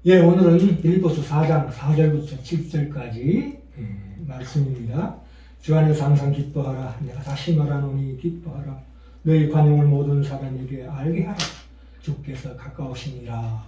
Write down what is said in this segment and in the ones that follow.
예, 오늘은 빌립보서 4장 4절부터 7절까지 말씀입니다. 주 안에서 항상 기뻐하라. 내가 다시 말하노니 기뻐하라. 너희 관용을 모든 사람에게 알게 하라. 주께서 가까우시니라.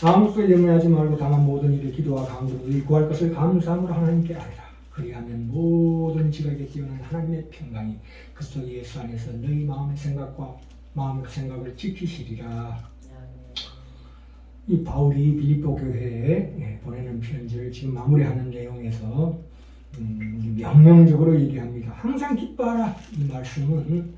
아무것도 염려하지 말고 다만 모든 일에 기도와 간구로 너희 구할 것을 감사함으로 하나님께 아뢰라. 그리하면 모든 지각에 뛰어난 하나님의 평강이 그리스도 예수 안에서 너희 마음의 생각과 마음의 생각을 지키시리라. 이 바울이 빌립보 교회에 보내는 편지를 지금 마무리하는 내용에서 명령적으로 얘기합니다. 항상 기뻐하라. 이 말씀은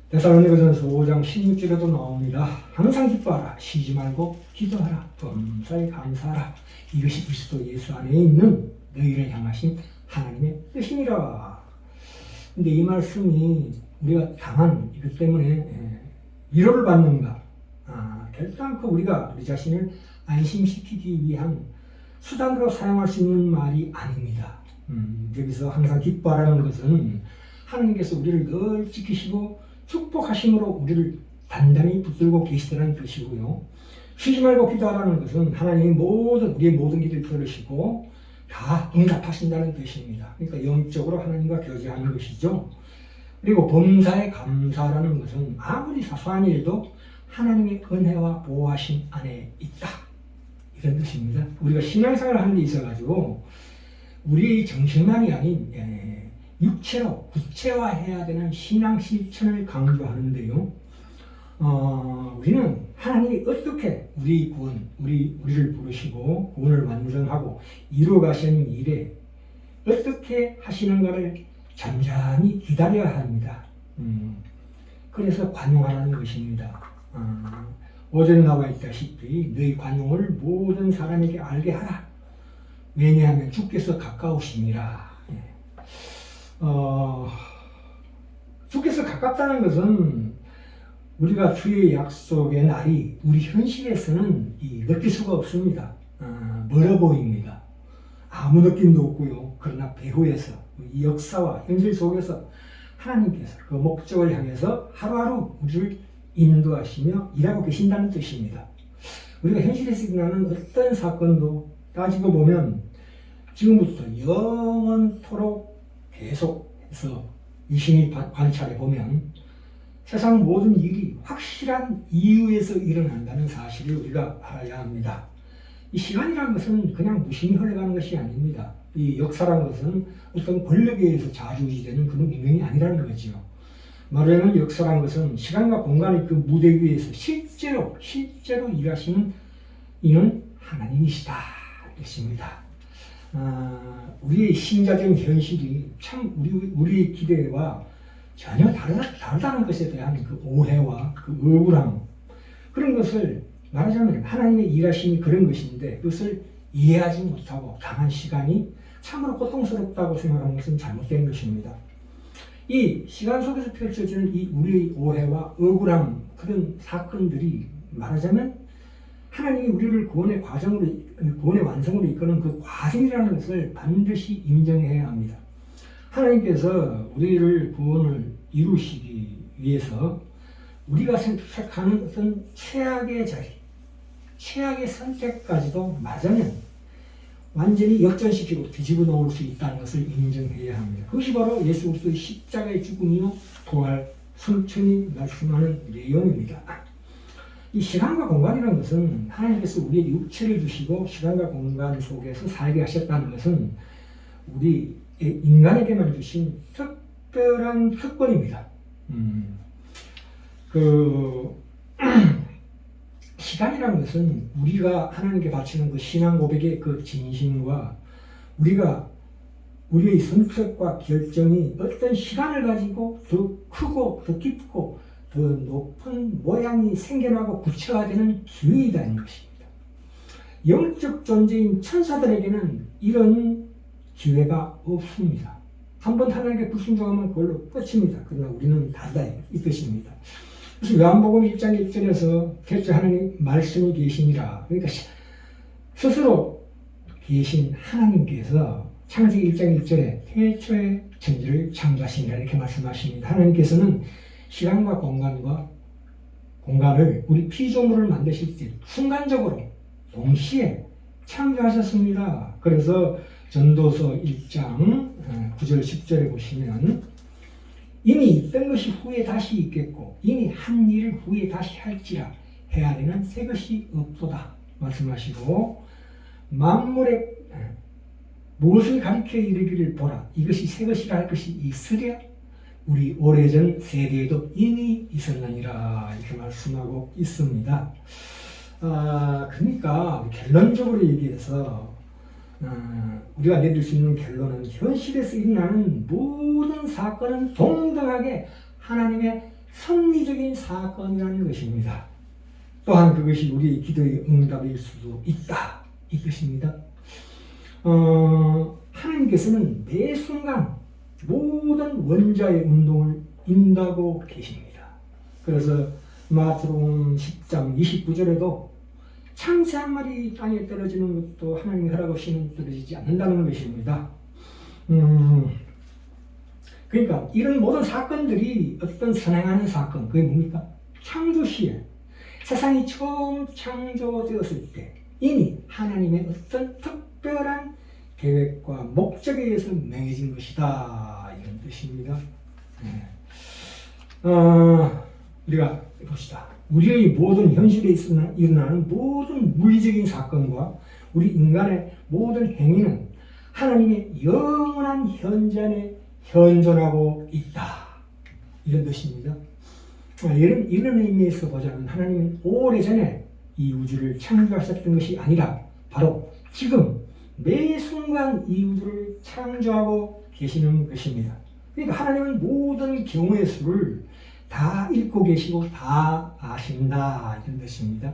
데살로니가전서 5장 16절에도 나옵니다. 항상 기뻐하라. 쉬지 말고 기도하라. 범사에 감사하라. 이것이 그리스도 예수 안에 있는 너희를 향하신 하나님의 뜻이니라. 근데 이 말씀이 우리가 당한 이것 때문에 위로를 받는가? 결단코 우리가 우리 자신을 안심시키기 위한 수단으로 사용할 수 있는 말이 아닙니다. 여기서 항상 기뻐하라는 것은 하나님께서 우리를 늘 지키시고 축복하심으로 우리를 단단히 붙들고 계시다는 뜻이고요. 쉬지 말고 기도하라는 것은 하나님이 우리의 모든 기도를 들으시고 다 응답하신다는 뜻입니다. 그러니까 영적으로 하나님과 교제하는 것이죠. 그리고 범사에 감사라는 것은 아무리 사소한 일도 하나님의 은혜와 보호하심 안에 있다. 이런 뜻입니다. 우리가 신앙생활을 하는 데 있어가지고 우리의 정신만이 아닌 육체로 구체화해야 되는 신앙 실천을 강조하는데요. 우리는 하나님이 어떻게 우리 구원, 우리를 부르시고 구원을 완성하고 이루어가시는 일에 어떻게 하시는가를 잠잠히 기다려야 합니다. 그래서 관용하라는 것입니다. 5절에 나와 있다시피 너희 관용을 모든 사람에게 알게 하라. 왜냐하면 주께서 가까우시니라. 주께서 가깝다는 것은 우리가 주의 약속의 날이 우리 현실에서는 느낄 수가 없습니다. 멀어 보입니다. 아무 느낌도 없고요. 그러나 배후에서 이 역사와 현실 속에서 하나님께서 그 목적을 향해서 하루하루 우리를 인도하시며 일하고 계신다는 뜻입니다. 우리가 현실에서 일어나는 어떤 사건도 따지고 보면 지금부터 영원토록 계속해서 유심히 관찰해 보면 세상 모든 일이 확실한 이유에서 일어난다는 사실을 우리가 알아야 합니다. 이 시간이라는 것은 그냥 무심히 흘러가는 것이 아닙니다. 이 역사라는 것은 어떤 권력에 의해서 좌지우지되는 그런 운명이 아니라는 거죠. 말하자면 역사라는 것은 시간과 공간의 그 무대 위에서 실제로 일하시는 이는 하나님이시다. 뜻입니다. 우리의 신자적인 현실이 참 우리의 기대와 전혀 다르다는 것에 대한 그 오해와 그 억울함, 그런 것을 말하자면 하나님의 일하심이 그런 것인데 그것을 이해하지 못하고 당한 시간이 참으로 고통스럽다고 생각하는 것은 잘못된 것입니다. 이 시간 속에서 펼쳐지는 이 우리의 오해와 억울함, 그런 사건들이 말하자면 하나님이 우리를 구원의 완성으로 이끄는 그 과정이라는 것을 반드시 인정해야 합니다. 하나님께서 우리를 구원을 이루시기 위해서 우리가 선택하는 어떤 최악의 자리, 최악의 선택까지도 말하자면 완전히 역전시키고 뒤집어 놓을 수 있다는 것을 인정해야 합니다. 그것이 바로 예수 그리스도의 십자가의 죽음이요 부활, 성천이 말씀하는 내용입니다. 이 시간과 공간이라는 것은 하나님께서 우리의 육체를 주시고 시간과 공간 속에서 살게 하셨다는 것은 우리 인간에게만 주신 특별한 특권입니다. 시간이라는 것은 우리가 하나님께 바치는 그 신앙 고백의 그 진심과 우리의 선택과 결정이 어떤 시간을 가지고 더 크고 더 깊고 더 높은 모양이 생겨나고 구체화되는 기회이다는 것입니다. 영적 존재인 천사들에게는 이런 기회가 없습니다. 한번 하나님께 불순종하면 그걸로 끝입니다. 그러나 우리는 다르다 이 뜻입니다. 그래서 요한복음 1장 1절에서 태초에 하나님 말씀이 계시니라. 그러니까 스스로 계신 하나님께서 창세기 1장 1절에 태초에 천지를 창조하시니라 이렇게 말씀하십니다. 하나님께서는 시간과 공간을 우리 피조물을 만드실 때 순간적으로 동시에 창조하셨습니다. 그래서 전도서 1장 9절 10절에 보시면 이미 있던 것이 후에 다시 있겠고 이미 한 일을 후에 다시 할지라 해 아래는 새 것이 없도다 말씀하시고 만물의 무엇을 가리켜 이르기를 보라 이것이 새 것이라 할 것이 있으랴 우리 오래전 세대에도 이미 있었느니라 이렇게 말씀하고 있습니다. 그러니까 결론적으로 얘기해서 우리가 내릴 수 있는 결론은 현실에서 일어나는 모든 사건은 동등하게 하나님의 섭리적인 사건이라는 것입니다. 또한 그것이 우리의 기도의 응답일 수도 있다 이것입니다. 하나님께서는 매 순간 모든 원자의 운동을 인도하고 계십니다. 그래서 마태복음 10장 29절에도 창새 한 마리 땅에 떨어지는 것도 하나님이 허락 없이는 떨어지지 않는다는 것입니다. 그러니까 이런 모든 사건들이 어떤 선행하는 사건, 그게 뭡니까? 창조 시에 세상이 처음 창조되었을 때 이미 하나님의 어떤 특별한 계획과 목적에 의해서 명해진 것이다 이런 뜻입니다. 우리가 봅시다. 우리의 모든 현실에 일어나는 모든 물리적인 사건과 우리 인간의 모든 행위는 하나님의 영원한 현존에 현존하고 있다 이런 뜻입니다. 이런 의미에서 보자면 하나님은 오래전에 이 우주를 창조하셨던 것이 아니라 바로 지금 매 순간 이 우주를 창조하고 계시는 것입니다. 그러니까 하나님은 모든 경우의 수를 다 읽고 계시고 다 아신다 이런 뜻입니다.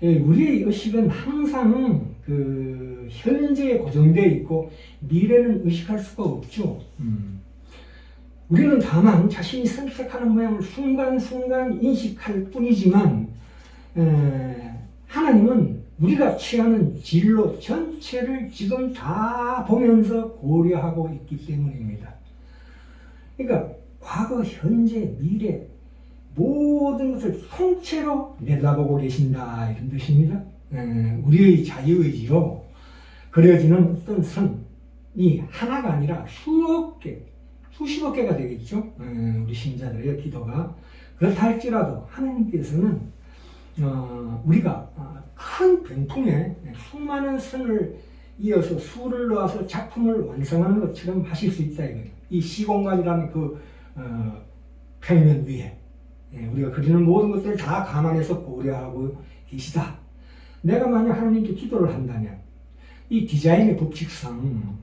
우리의 의식은 항상 그 현재에 고정되어 있고 미래는 의식할 수가 없죠. 우리는 다만 자신이 선택하는 모양을 순간순간 인식할 뿐이지만 하나님은 우리가 취하는 진로 전체를 지금 다 보면서 고려하고 있기 때문입니다. 그러니까 과거, 현재, 미래 모든 것을 통째로 내다보고 계신다 이런 뜻입니다. 우리의 자유의지로 그려지는 어떤 선이 하나가 아니라 수억 개, 수십억 개가 되겠죠. 우리 신자들의 기도가 그렇다 할지라도 하나님께서는 우리가 큰 병풍에 수많은 선을 이어서 수를 놓아서 작품을 완성하는 것처럼 하실 수 있다 이거예요. 이 시공간이라는 그 평면 위에 우리가 그리는 모든 것들을 다 감안해서 고려하고 계시다. 내가 만약 하나님께 기도를 한다면 이 디자인의 법칙상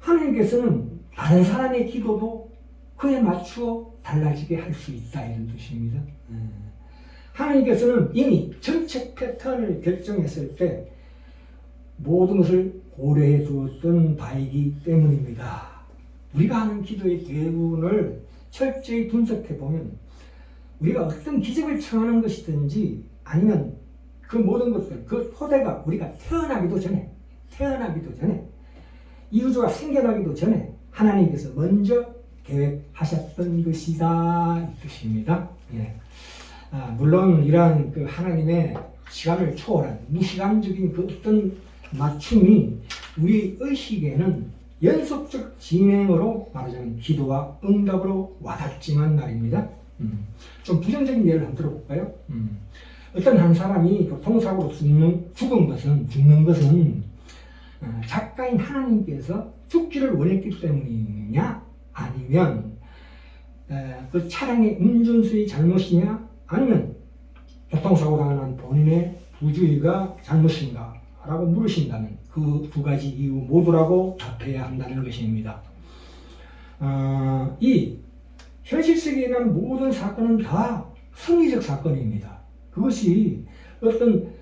하나님께서는 다른 사람의 기도도 그에 맞추어 달라지게 할 수 있다 이런 뜻입니다. 하나님께서는 이미 정책 패턴을 결정했을 때 모든 것을 고려해 두었던 바이기 때문입니다. 우리가 하는 기도의 대부분을 철저히 분석해 보면 우리가 어떤 기적을 청하는 것이든지 아니면 그 모든 것들, 그 토대가 우리가 태어나기도 전에 이 우주가 생겨나기도 전에 하나님께서 먼저 계획하셨던 것이다 이 뜻입니다. 물론 이러한 그 하나님의 시간을 초월한 무시간적인 그 어떤 맞춤이 우리 의식에는 연속적 진행으로 말하자면 기도와 응답으로 와닿지만 말입니다. 좀 부정적인 예를 한번 들어볼까요? 어떤 한 사람이 교통사고로 죽는 것은 작가인 하나님께서 죽기를 원했기 때문이냐 아니면 그 차량의 운전수의 잘못이냐 아니면 교통사고 당한 본인의 부주의가 잘못인가 라고 물으신다면 그 두 가지 이유 모두라고 답해야 한다는 것입니다. 이 현실 세계에 일어나는 모든 사건은 다 성리적 사건입니다. 그것이 어떤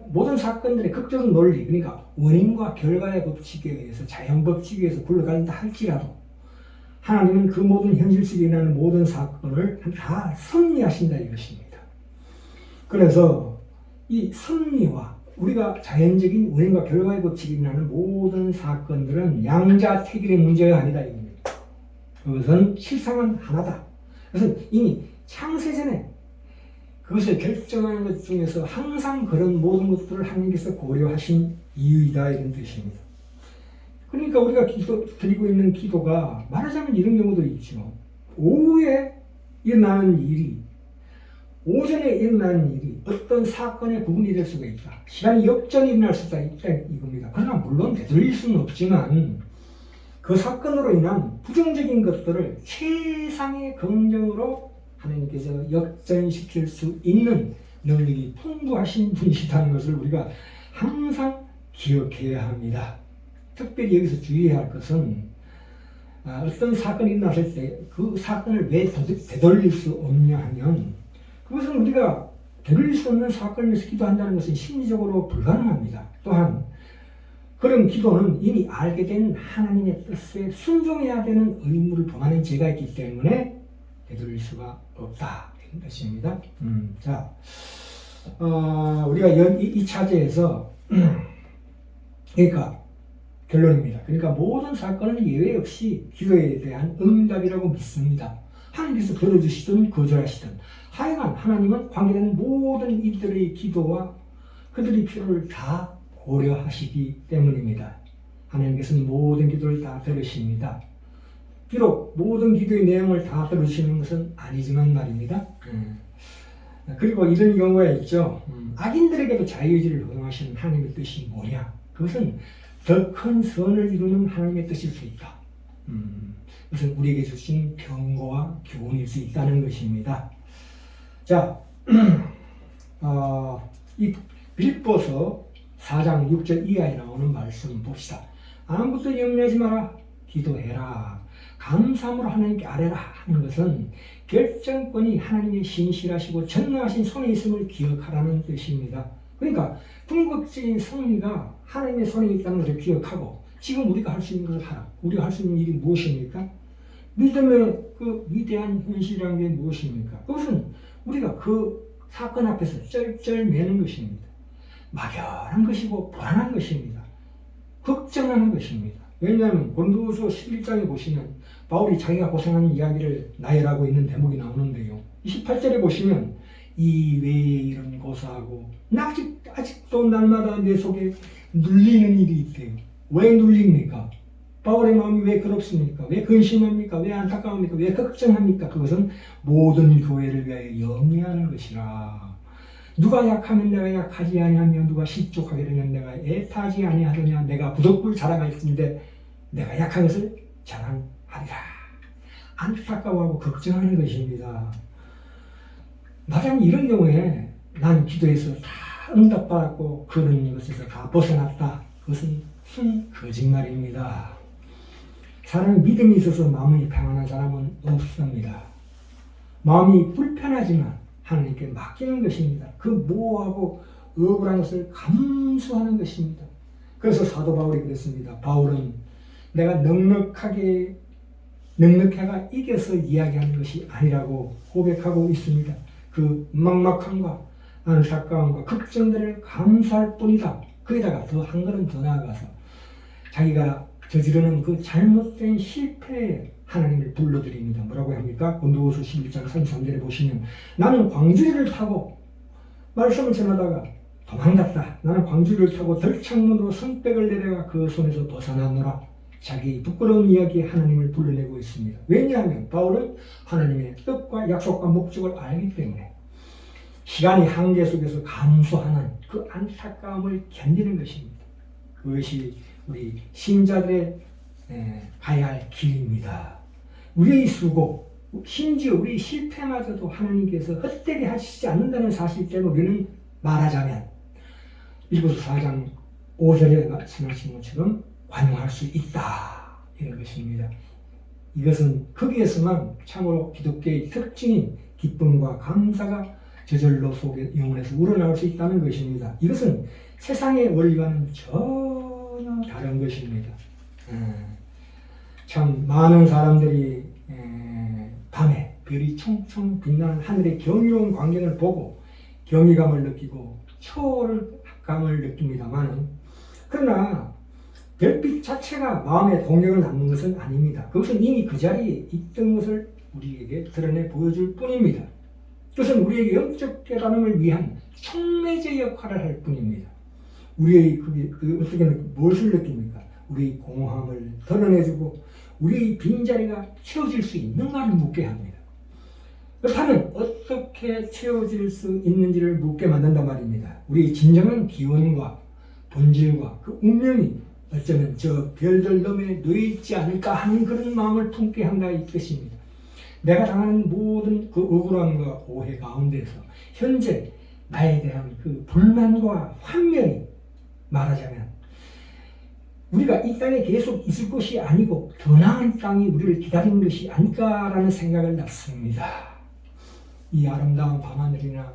모든 사건들의 극적인 논리, 그러니까 원인과 결과의 법칙에 의해서 자연 법칙에 의해서 굴러간다 할지라도 하나님은 그 모든 현실 세계에 일어나는 모든 사건을 다 섭리하신다 이것입니다. 그래서 이 섭리와 우리가 자연적인 원인과 결과의 법칙이 일어나는 모든 사건들은 양자택일의 문제가 아니다 이겁니다. 그것은 실상은 하나다. 그것은 이미 창세전에 그것을 결정하는 것 중에서 항상 그런 모든 것들을 하나님께서 고려하신 이유이다 이런 뜻입니다. 그러니까 우리가 드리고 있는 기도가 말하자면 이런 경우도 있죠. 오후에 일어나는 일이 오전에 일어나는 일이 어떤 사건의 부분이 될 수가 있다. 시간이 역전이 일어날 수가 있다 이겁니다. 그러나 물론 되돌릴 수는 없지만 그 사건으로 인한 부정적인 것들을 최상의 긍정으로 하나님께서 역전시킬 수 있는 능력이 풍부하신 분이시다는 것을 우리가 항상 기억해야 합니다. 특별히 여기서 주의해야 할 것은 어떤 사건이 일어났을 때 그 사건을 왜 되돌릴 수 없냐 하면 그것은 우리가 되돌릴 수 없는 사건에서 기도한다는 것은 심리적으로 불가능합니다. 또한 그런 기도는 이미 알게 된 하나님의 뜻에 순종해야 되는 의무를 범하는 죄가 있기 때문에 되돌릴 수가 없다 이런 뜻입니다. 자, 우리가 이 차제에서 그러니까 결론입니다. 그러니까 모든 사건은 예외 없이 기도에 대한 응답이라고 믿습니다. 하나님께서 들어주시든 거절하시든 하여간 하나님은 관계된 모든 이들의 기도와 그들의 필요를 다 고려하시기 때문입니다. 하나님께서는 모든 기도를 다 들으십니다. 비록 모든 기도의 내용을 다 들으시는 것은 아니지만 말입니다. 그리고 이런 경우가 있죠. 악인들에게도 자유의지를 허용하시는 하나님의 뜻이 뭐냐? 그것은 더 큰 선을 이루는 하나님의 뜻일 수 있다. 그것은 우리에게 주신 경고와 교훈일 수 있다는 것입니다. 자, 이 빌립보서 4장 6절 이하에 나오는 말씀 봅시다. 아무것도 염려하지 마라. 기도해라. 감사함으로 하나님께 아뢰라 하는 것은 결정권이 하나님의 신실하시고 전능하신 손에 있음을 기억하라는 뜻입니다. 그러니까 궁극적인 승리가 하나님의 손에 있다는 것을 기억하고 지금 우리가 할 수 있는 것을 하라. 우리가 할 수 있는 일이 무엇입니까? 믿음의 그 위대한 현실이라는 게 무엇입니까? 그것은 우리가 그 사건 앞에서 쩔쩔매는 것입니다. 막연한 것이고 불안한 것입니다. 걱정하는 것입니다. 왜냐하면 고린도후서 11장에 보시면 바울이 자기가 고생하는 이야기를 나열하고 있는 대목이 나오는데요. 28절에 보시면 이 왜 이런 고사하고 나 아직도 날마다 내 속에 눌리는 일이 있대요. 왜 눌립니까? 바울의 마음이 왜 그렇습니까? 왜 근심합니까? 왜 안타까웁니까? 왜 걱정합니까? 그것은 모든 교회를 위하여 염려하는 것이라. 누가 약하면 내가 약하지 아니하며 누가 실족하게 되면 내가 애타지 아니하더냐. 내가 부덕불 자랑할 뿐인데 내가 약한 것을 자랑하리라. 안타까워하고 걱정하는 것입니다. 마냥 이런 경우에 난 기도해서 다 응답받았고 그런 것에서 다 벗어났다. 그것은 큰 거짓말입니다. 사람이 믿음이 있어서 마음이 평안한 사람은 없습니다. 마음이 불편하지만 하나님께 맡기는 것입니다. 그 모호하고 억울한 것을 감수하는 것입니다. 그래서 사도 바울이 그랬습니다. 바울은 내가 넉넉해가 이겨서 이야기하는 것이 아니라고 고백하고 있습니다. 그 막막함과 안타까움과 걱정들을 감수할 뿐이다. 거기다가 더 한 걸음 더 나아가서 자기가 저지르는 그 잘못된 실패에 하나님을 불러드립니다. 뭐라고 합니까? 고린도후서 11장 33절에 보시면 나는 광주리를 타고 말씀을 전하다가 도망갔다. 나는 광주리를 타고 덜창문으로 성백을 내려가 그 손에서 벗어나노라. 자기 부끄러운 이야기에 하나님을 불러내고 있습니다. 왜냐하면 바울은 하나님의 뜻과 약속과 목적을 알기 때문에 시간의 한계 속에서 감수하는 그 안타까움을 견디는 것입니다. 그것이 우리 신자들의 가야 할 길입니다. 우리의 수고, 심지어 우리 실패마저도 하나님께서 헛되게 하시지 않는다는 사실 때문에 우리는 말하자면 일부서 4장 5절에 말씀하신 것처럼 관용할 수 있다. 이런 것입니다. 이것은 거기에서만 참으로 기독교의 특징인 기쁨과 감사가 저절로 속에 영혼에서 우러나올 수 있다는 것입니다. 이것은 세상의 원리와는 전혀 다른 것입니다. 참 많은 사람들이 밤에 별이 총총 빛나는 하늘의 경이로운 광경을 보고 경이감을 느끼고 초월감을 느낍니다만 그러나 별빛 자체가 마음에 동경을 낳는 것은 아닙니다. 그것은 이미 그 자리에 있던 것을 우리에게 드러내 보여줄 뿐입니다. 그것은 우리에게 영적 깨달음을 위한 촉매제 역할을 할 뿐입니다. 우리의 어떻게 무엇을 느낍니까? 우리의 공허함을 드러내주고 우리의 빈자리가 채워질 수 있는가를 묻게 합니다. 그렇다면 어떻게 채워질 수 있는지를 묻게 만든단 말입니다. 우리의 진정한 기원과 본질과 그 운명이 어쩌면 저 별들 너머에 놓여있지 않을까 하는 그런 마음을 품게 한다 이 뜻입니다. 내가 당하는 모든 그 억울함과 오해 가운데서 현재 나에 대한 그 불만과 환멸이 말하자면 우리가 이 땅에 계속 있을 것이 아니고 더 나은 땅이 우리를 기다리는 것이 아닐까라는 생각을 낳습니다. 이 아름다운 밤하늘이나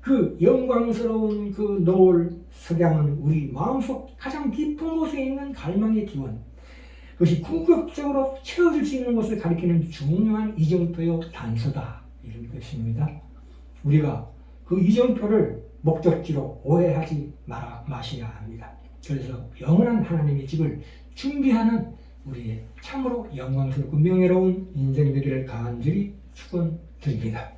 그 영광스러운 그 노을 석양은 우리 마음속 가장 깊은 곳에 있는 갈망의 기원, 그것이 궁극적으로 채워질 수 있는 것을 가리키는 중요한 이정표요 단서다 이런 것입니다. 우리가 그 이정표를 목적지로 오해하지 마셔야 합니다. 그래서 영원한 하나님의 집을 준비하는 우리의 참으로 영광스럽고 명예로운 인생 되기를 간절히 축원드립니다.